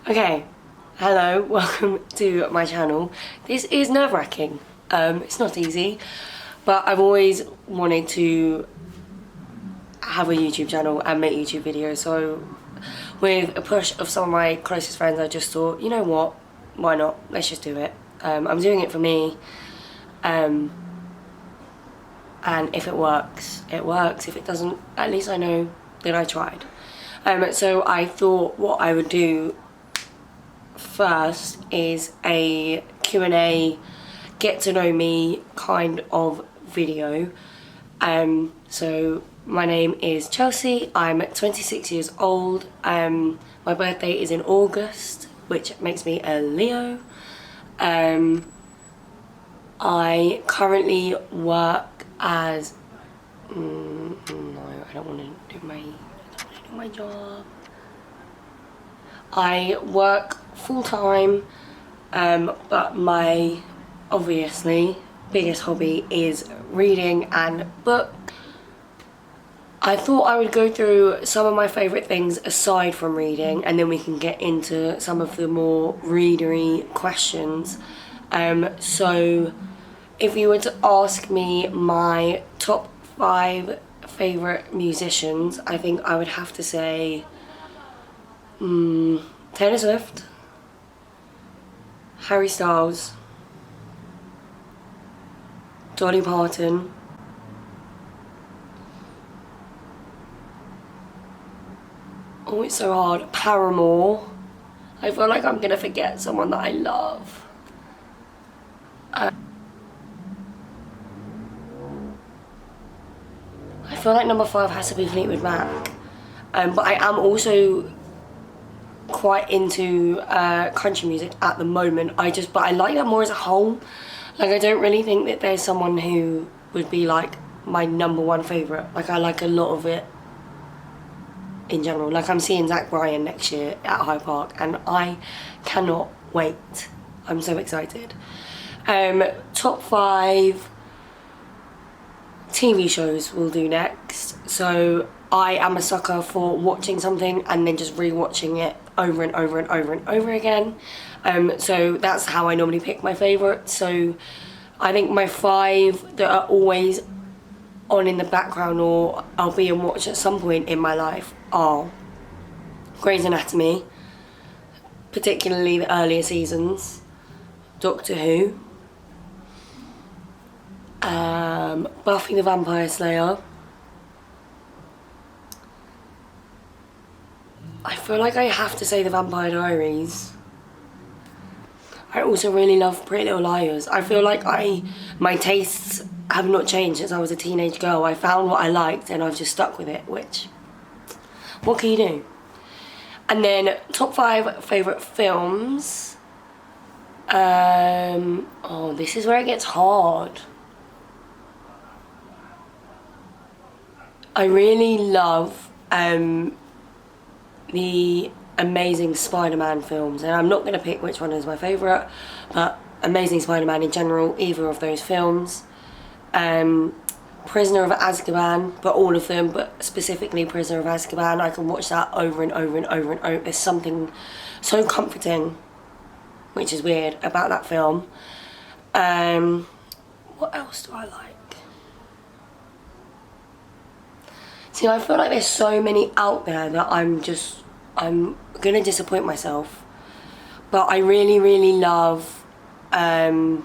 Okay, hello, welcome to my channel. This is nerve-wracking. It's not easy, but I've always wanted to have a YouTube channel and make YouTube videos, so with a push of some of my closest friends, I just thought, you know what, why not, let's just do it. I'm doing it for me, and if it works, it works. If it doesn't, at least I know that I tried. So I thought what I would do first is a Q&A, get to know me kind of video. So my name is Chelsea, I'm 26 years old, my birthday is in August, which makes me a Leo. I currently work as, no, I don't want to do my job. I work full-time, but my, obviously, biggest hobby is reading and book. I thought I would go through some of my favourite things aside from reading, and then we can get into some of the more readery questions. So if you were to ask me my top 5 favourite musicians, I think I would have to say Taylor Swift, Harry Styles, Dolly Parton, oh it's so hard, Paramore. I feel like I'm gonna forget someone that I love. I feel like number 5 has to be Fleetwood Mac, but I am also quite into country music at the moment. But I like that more as a whole. Like, I don't really think that there's someone who would be like my number 1 favourite. Like, I like a lot of it in general. Like, I'm seeing Zach Bryan next year at Hyde Park and I cannot wait. I'm so excited. Top 5 TV shows we'll do next. So I am a sucker for watching something and then just re-watching it over and over and over and over again. So that's how I normally pick my favourites. So I think my 5 that are always on in the background or I'll be and watch at some point in my life are Grey's Anatomy, particularly the earlier seasons, Doctor Who, Buffy the Vampire Slayer. I feel like I have to say The Vampire Diaries. I also really love Pretty Little Liars. I feel like my tastes have not changed since I was a teenage girl. I found what I liked and I've just stuck with it, which, what can you do? And then top 5 favourite films. Oh, this is where it gets hard. I really love the Amazing Spider-Man films, and I'm not going to pick which one is my favourite, but Amazing Spider-Man in general, either of those films. Prisoner of Azkaban, but all of them, but specifically Prisoner of Azkaban. I can watch that over and over and over and over. There's something so comforting, which is weird, about that film. What else do I like? See, I feel like there's so many out there that I'm gonna disappoint myself. But I really, really love, oh,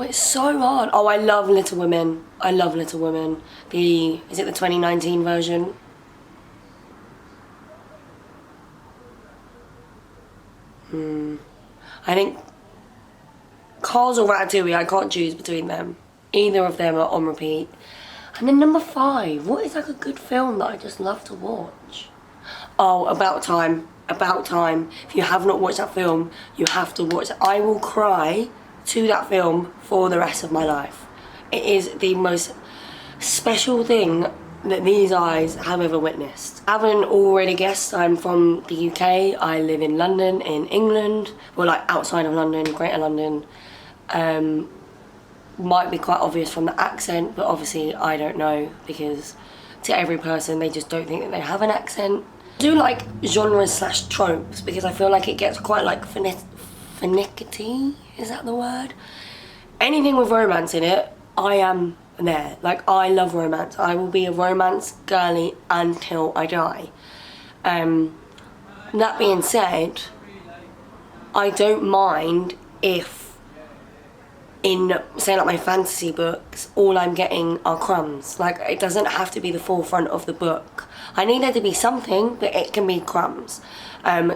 it's so hard. Oh, I love Little Women. I love Little Women. Is it the 2019 version? I think Cars or Ratatouille, I can't choose between them. Either of them are on repeat. And then number 5, what is like a good film that I just love to watch? Oh, About Time. About Time. If you have not watched that film, you have to watch it. I will cry to that film for the rest of my life. It is the most special thing that these eyes have ever witnessed. I haven't already guessed, I'm from the UK. I live in London, in England. Well, like outside of London, Greater London. Might be quite obvious from the accent, but obviously I don't know because to every person. They just don't think that they have an accent. I do like genres slash tropes because I feel like it gets quite like finicky, is that the word? Anything with romance in it, I am there. Like, I love romance. I will be a romance girly until I die. That being said, I don't mind if in, say, like my fantasy books, all I'm getting are crumbs. Like, it doesn't have to be the forefront of the book. I need there to be something, but it can be crumbs.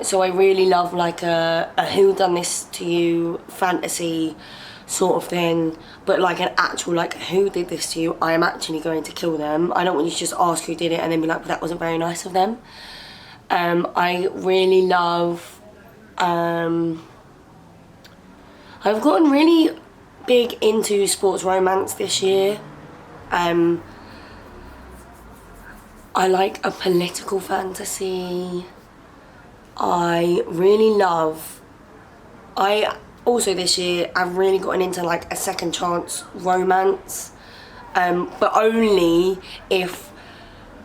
So I really love like a who done this to you fantasy sort of thing, but like an actual like who did this to you, I am actually going to kill them. I don't want you to just ask who did it and then be like, but that wasn't very nice of them. I really love, I've gotten really big into sports romance this year. I like a political fantasy. I really love, also this year I've really gotten into like a second chance romance, but only if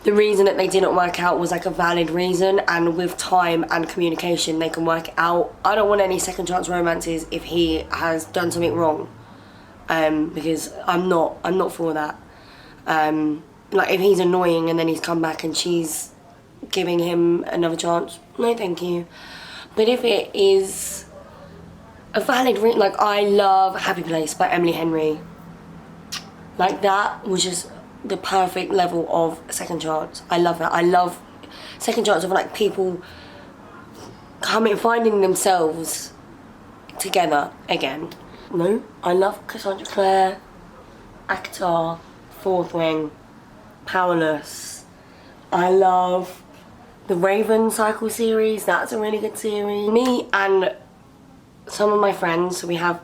the reason that they didn't work out was like a valid reason, and with time and communication they can work it out. I don't want any second chance romances if he has done something wrong, because I'm not for that. Like if he's annoying and then he's come back and she's giving him another chance, no thank you. But if it is a valid reason, like I love Happy Place by Emily Henry. Like that was just the perfect level of second chance. I love that. I love second chance of like people finding themselves together again. No, I love Cassandra Clare, Actor, Fourth Wing, Powerless. I love the Raven Cycle series. That's a really good series. Me and some of my friends, so we have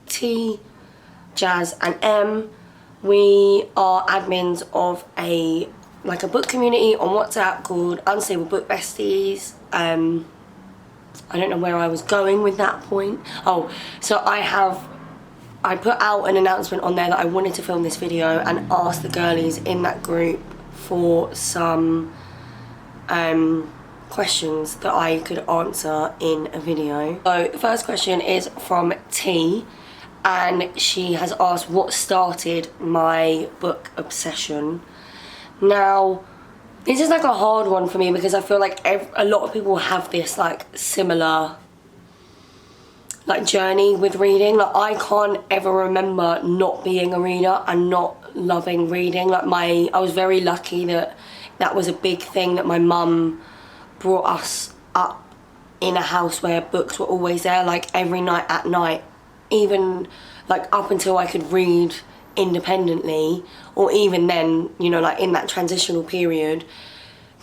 T, Jazz and M, we are admins of a book community on WhatsApp called Unstable Book Besties. I don't know where I was going with that point. Oh, so I put out an announcement on there that I wanted to film this video and ask the girlies in that group for some questions that I could answer in a video. So the first question is from T, and she has asked what started my book obsession. Now, this is like a hard one for me because I feel like a lot of people have this like similar like journey with reading. Like I can't ever remember not being a reader and not loving reading. Like I was very lucky that was a big thing, that my mum brought us up in a house where books were always there, like every night at night, even like up until I could read independently, or even then, you know, like in that transitional period,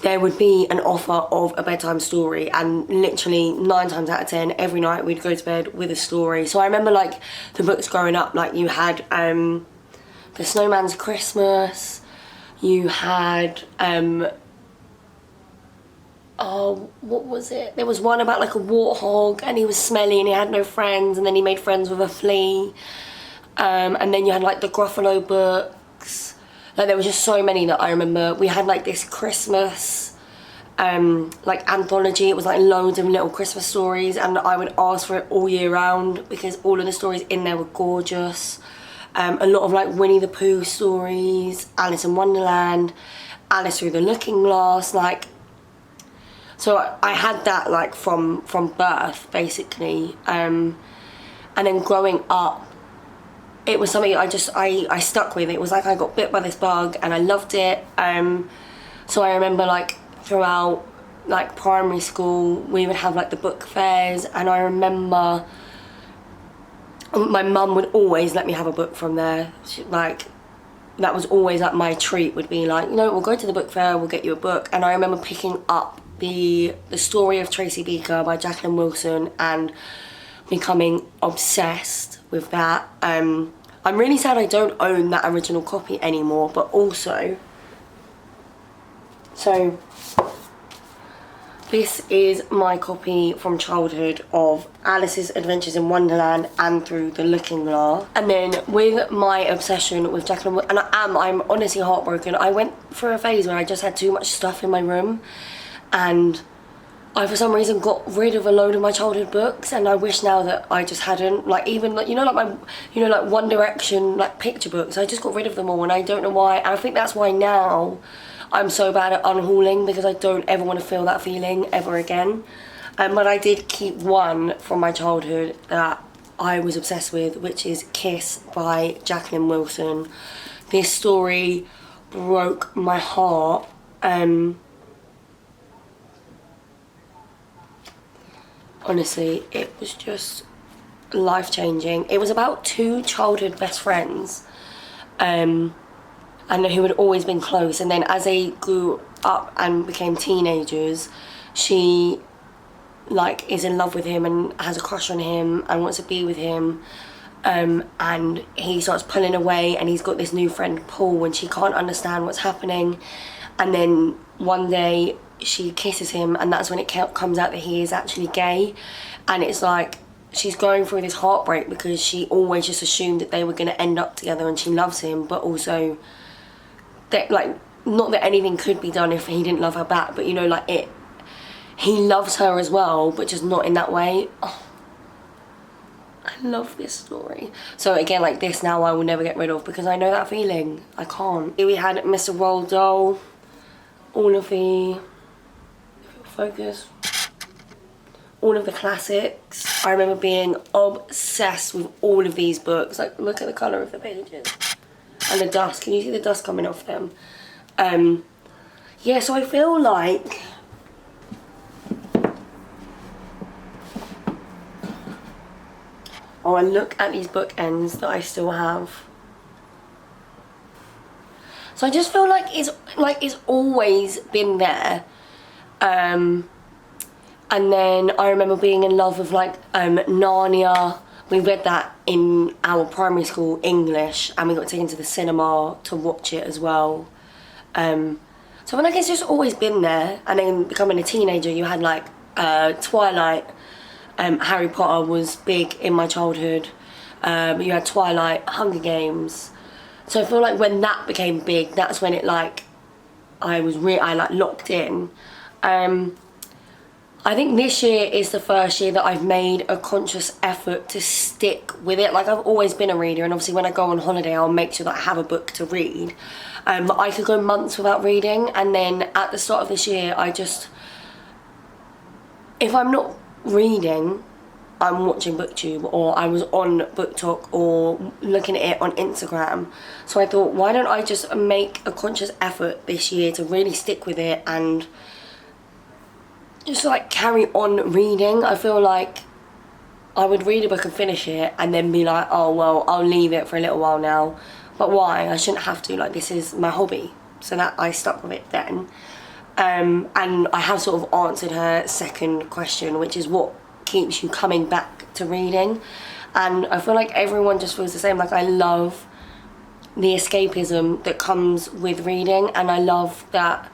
there would be an offer of a bedtime story, and literally 9 times out of 10 every night we'd go to bed with a story. So I remember like the books growing up, like you had The Snowman's Christmas, you had oh, what was it? There was one about like a warthog and he was smelly and he had no friends, and then he made friends with a flea. And then you had like the Gruffalo books. Like there was just so many that I remember. We had like this Christmas like anthology. It was like loads of little Christmas stories, and I would ask for it all year round because all of the stories in there were gorgeous. A lot of like Winnie the Pooh stories, Alice in Wonderland, Alice Through the Looking Glass, like. So I had that like from birth basically, and then growing up, it was something I stuck with. It was like I got bit by this bug and I loved it. So I remember like throughout like primary school we would have like the book fairs, and I remember my mum would always let me have a book from there. Like that was always like my treat, would be like, you know, we'll go to the book fair, we'll get you a book. And I remember picking up the Story of Tracy Beaker by Jacqueline Wilson and becoming obsessed with that. I'm really sad I don't own that original copy anymore, but also, so This is my copy from childhood of Alice's Adventures in Wonderland and Through the Looking Glass. And then with my obsession with Jacqueline, and I'm honestly heartbroken. I went through a phase where I just had too much stuff in my room, and I for some reason got rid of a load of my childhood books, and I wish now that I just hadn't. Like even like, like One Direction like picture books, I just got rid of them all, and I don't know why. And I think that's why now I'm so bad at unhauling, because I don't ever want to feel that feeling ever again. But I did keep one from my childhood that I was obsessed with, which is Kiss by Jacqueline Wilson. This story broke my heart. Honestly, it was just life-changing. It was about two childhood best friends, and who had always been close, and then as they grew up and became teenagers, she like is in love with him and has a crush on him and wants to be with him, and he starts pulling away, and he's got this new friend Paul, and she can't understand what's happening. And then one day she kisses him, and that's when it comes out that he is actually gay. And it's like she's going through this heartbreak because she always just assumed that they were going to end up together, and she loves him, but also that, like, not that anything could be done if he didn't love her back, but he loves her as well, but just not in that way. Oh, I love this story. So again, like this now I will never get rid of, because I know that feeling. I can't. Here we had Mr. Roald Dahl, all of the, focus, all of the classics. I remember being obsessed with all of these books. Like, look at the colour of the pages. And the dust, can you see the dust coming off them? Yeah, so I feel like I look at these bookends that I still have. So I just feel like it's always been there. And then I remember being in love with Narnia. We read that in our primary school English, and we got taken to the cinema to watch it as well. So I feel like it's just always been there. And then becoming a teenager, you had like Twilight. Harry Potter was big in my childhood. You had Twilight, Hunger Games. So I feel like when that became big, that's when it I locked in. I think this year is the first year that I've made a conscious effort to stick with it. Like, I've always been a reader, and obviously when I go on holiday I'll make sure that I have a book to read. I could go months without reading, and then at the start of this year if I'm not reading, I'm watching BookTube, or I was on BookTok, or looking at it on Instagram. So I thought, why don't I just make a conscious effort this year to really stick with it and just carry on reading. I feel like I would read a book and finish it and then be like, oh well, I'll leave it for a little while now. But why? I shouldn't have to. This is my hobby. So that I stuck with it then. And I have sort of answered her second question, which is what keeps you coming back to reading. And I feel like everyone just feels the same. I love the escapism that comes with reading, and I love that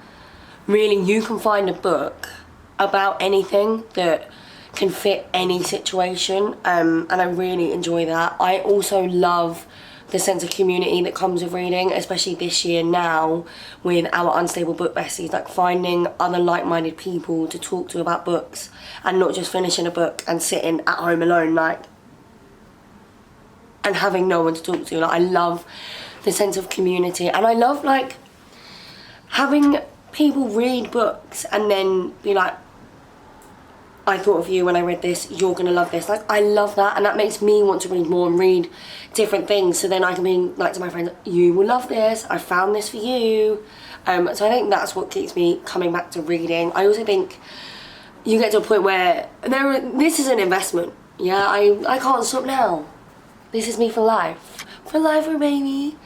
really you can find a book about anything that can fit any situation, and I really enjoy that. I also love the sense of community that comes with reading, especially this year now with our Unstable Book Besties, finding other like-minded people to talk to about books, and not just finishing a book and sitting at home alone and having no one to talk to. I love the sense of community, and I love having people read books and then be like, I thought of you when I read this, you're gonna love this. I love that, and that makes me want to read more and read different things, so then I can be to my friends, you will love this, I found this for you. So I think that's what keeps me coming back to reading. I also think you get to a point where this is an investment. Yeah, I can't stop now. This is me for life. For life, baby.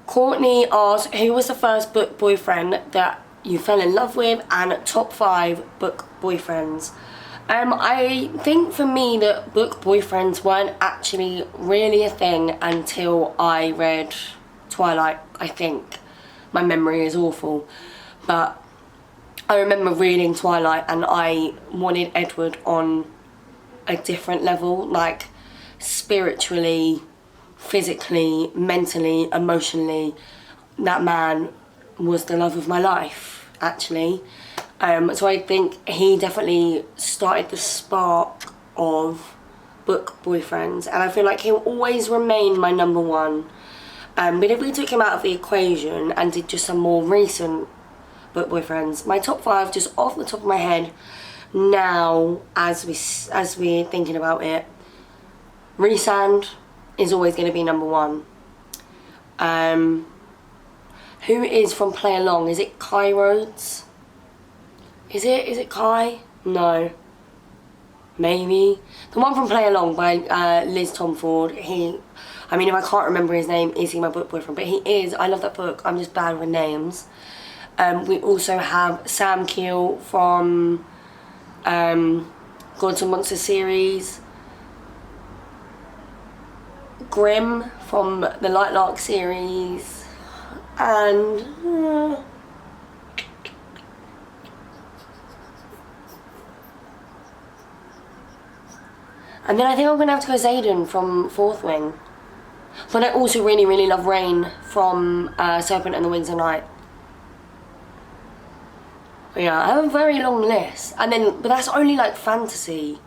Courtney asked, who was the first book boyfriend that you fell in love with, and top 5 book boyfriends? I think for me that book boyfriends weren't actually really a thing until I read Twilight, I think. My memory is awful. But I remember reading Twilight and I wanted Edward on a different level, like spiritually, physically, mentally, emotionally. That man was the love of my life, actually. So I think he definitely started the spark of book boyfriends, and I feel like he'll always remain my number one. But if we took him out of the equation and did just some more recent book boyfriends, my top 5, just off the top of my head now, as we're thinking about it, Rhysand is always going to be number 1. Who is from Play Along? Is it Kai Rhodes? Is it Kai? No. Maybe. The one from Play Along by Liz Tomford. I mean, if I can't remember his name, is he my book boyfriend? But he is. I love that book. I'm just bad with names. We also have Sam Keel from Gods and Monsters series. Grimm from the Lightlark series. And then I think I'm going to have to go Xaden from Fourth Wing. But I also really, really love Rain from Serpent and the Wings of Night. But yeah, I have a very long list. But that's only like fantasy.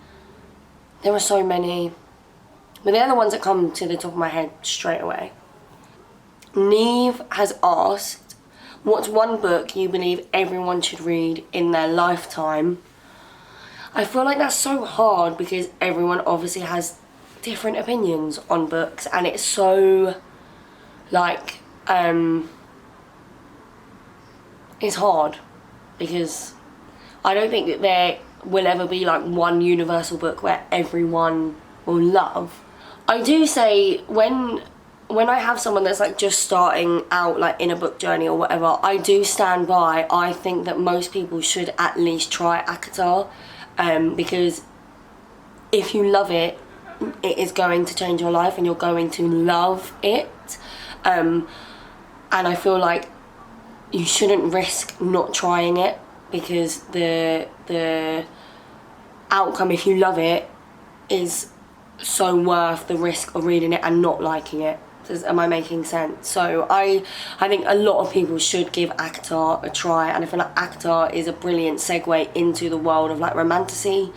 There are so many. But they're the ones that come to the top of my head straight away. Neve has asked, what's one book you believe everyone should read in their lifetime? I feel like that's so hard because everyone obviously has different opinions on books, and it's so like it's hard because I don't think that there will ever be like one universal book where everyone will love. I do say when I have someone that's like just starting out like in a book journey or whatever, I do stand by. I think that most people should at least try ACOTAR, because if you love it, it is going to change your life and you're going to love it. And I feel like you shouldn't risk not trying it, because the outcome, if you love it, is so worth the risk of reading it and not liking it. Am I making sense? So I think a lot of people should give ACOTAR a try, and I feel like ACOTAR is a brilliant segue into the world of like romantasy.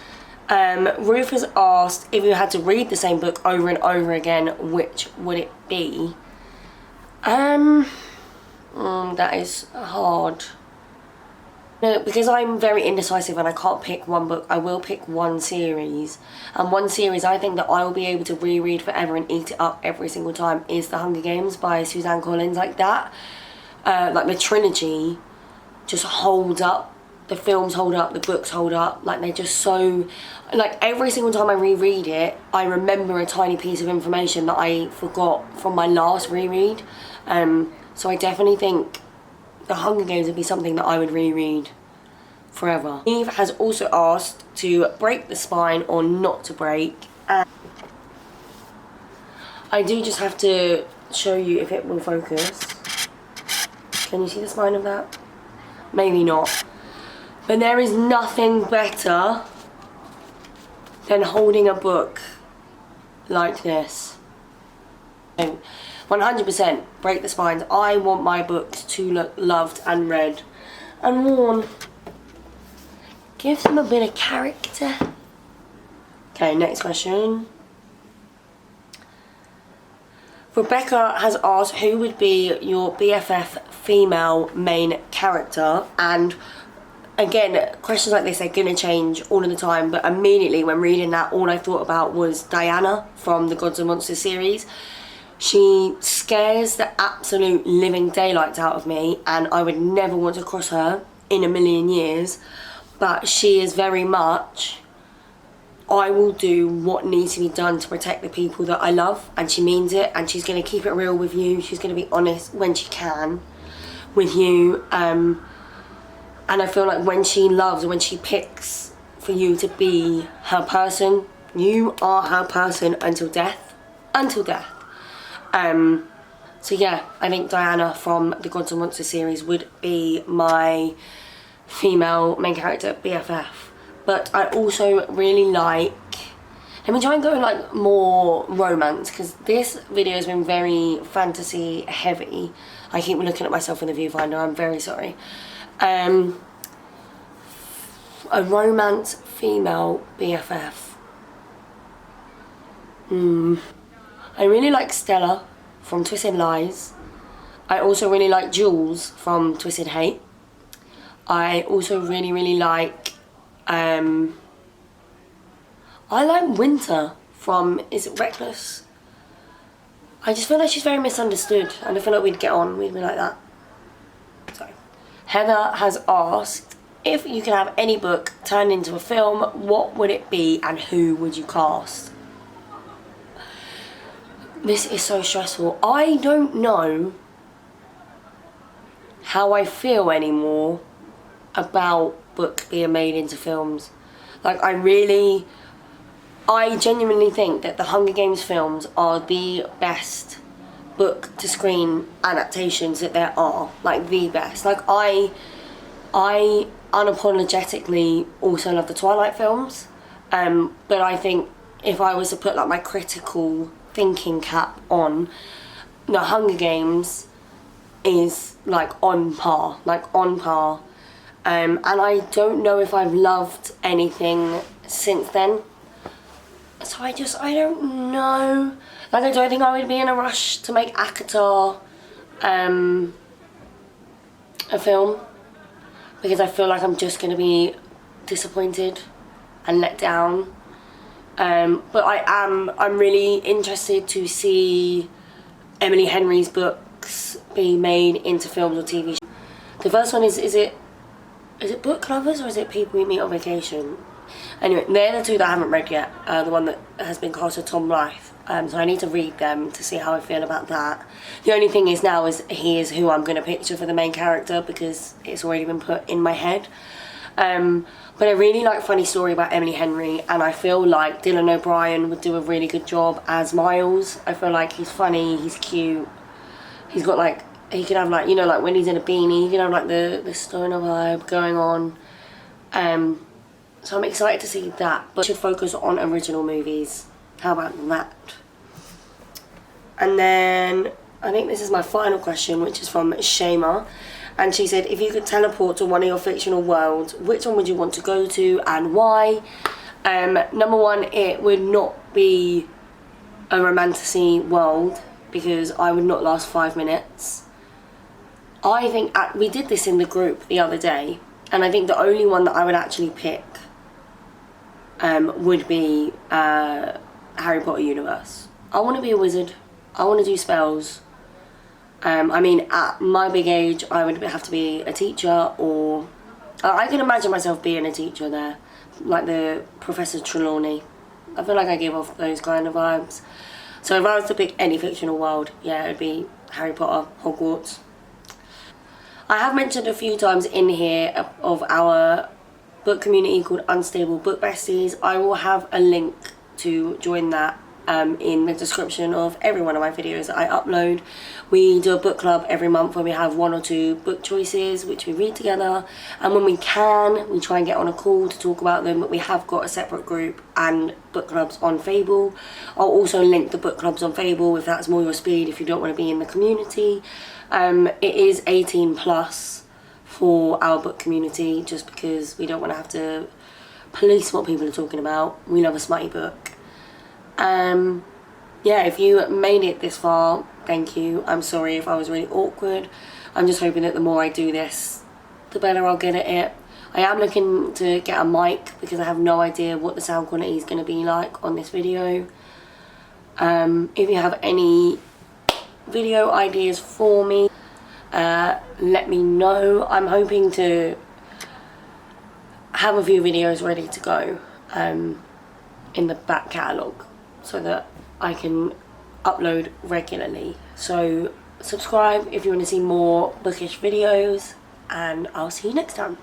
Ruth has asked, if you had to read the same book over and over again, which would it be? That is hard. No, because I'm very indecisive and I can't pick one book, I will pick one series. And one series I think that I will be able to reread forever and eat it up every single time is The Hunger Games by Suzanne Collins. Like that, like the trilogy just holds up. The films hold up, the books hold up. Like they're just so, like every single time I reread it, I remember a tiny piece of information that I forgot from my last reread. So I definitely think The Hunger Games would be something that I would reread forever. Eve has also asked to break the spine or not to break. And I do just have to show you if it will focus. Can you see the spine of that? Maybe not. But there is nothing better than holding a book like this. 100% break the spines. I want my books to look loved and read and worn. Give them a bit of character. Okay, next question. Rebecca has asked, who would be your BFF female main character? And again, questions like this, they're going to change all of the time, but immediately when reading that, all I thought about was Diana from the Gods and Monsters series. She scares the absolute living daylights out of me, and I would never want to cross her in a million years. But she is very much, I will do what needs to be done to protect the people that I love, and she means it, and she's going to keep it real with you. She's going to be honest when she can with you. And I feel like when she loves, or when she picks for you to be her person, you are her person until death. Until death. So yeah, I think Diana from the Gods and Monsters series would be my female main character BFF. But I also really like, let me try and go like more romance, because this video has been very fantasy heavy. I keep looking at myself in the viewfinder, I'm very sorry. A romance female BFF. I really like Stella from Twisted Lies. I also really like Jules from Twisted Hate. I also really like, I like Winter from, is it Reckless? I just feel like she's very misunderstood, and I feel like we'd get on, we'd be like that. So, Heather has asked, if you could have any book turned into a film, what would it be and who would you cast? This is so stressful. I don't know how I feel anymore about books being made into films. Like, I genuinely think that the Hunger Games films are the best book to screen adaptations that there are. Like, the best. Like, I unapologetically also love the Twilight films, but I think if I was to put like my critical thinking cap on, the Hunger Games is like on par, and I don't know if I've loved anything since then, so I don't know. Like, I don't think I would be in a rush to make ACOTAR a film, because I feel like I'm just going to be disappointed and let down. But I'm really interested to see Emily Henry's books be made into films or TV shows. The first one is it Book Lovers or is it People We Meet on Vacation? Anyway, they're the two that I haven't read yet. The one that has been cast as Tom Blythe. So I need to read them to see how I feel about that. The only thing is now is he is who I'm going to picture for the main character, because it's already been put in my head. But I really like Funny Story about Emily Henry, and I feel like Dylan O'Brien would do a really good job as Miles. I feel like he's funny, he's cute, he's got like, he could have like, you know, like when he's in a beanie, he could have like the stoner vibe going on. So I'm excited to see that, but should focus on original movies. How about that? And then I think this is my final question, which is from Shema. And she said, if you could teleport to one of your fictional worlds, which one would you want to go to and why? Number one, it would not be a romantasy world, because I would not last 5 minutes. I think we did this in the group the other day, and I think the only one that I would actually pick would be Harry Potter universe. I want to be a wizard. I want to do spells. I mean, at my big age, I would have to be a teacher, or I can imagine myself being a teacher there, like the Professor Trelawney. I feel like I give off those kind of vibes. So if I was to pick any fictional world, yeah, it would be Harry Potter, Hogwarts. I have mentioned a few times in here of our book community called Unstable Book Besties. I will have a link to join that in the description of every one of my videos that I upload. We do a book club every month where we have 1 or 2 book choices which we read together, and when we can we try and get on a call to talk about them, but we have got a separate group and book clubs on Fable. I'll also link the book clubs on Fable if that's more your speed, if you don't want to be in the community. It is 18 plus for our book community, just because we don't want to have to police what people are talking about. We love a smutty book. Yeah, if you made it this far, thank you. I'm sorry if I was really awkward. I'm just hoping that the more I do this, the better I'll get at it. I am looking to get a mic because I have no idea what the sound quality is going to be like on this video. If you have any video ideas for me, let me know. I'm hoping to have a few videos ready to go in the back catalogue, so that I can upload regularly. So subscribe if you want to see more bookish videos, and I'll see you next time.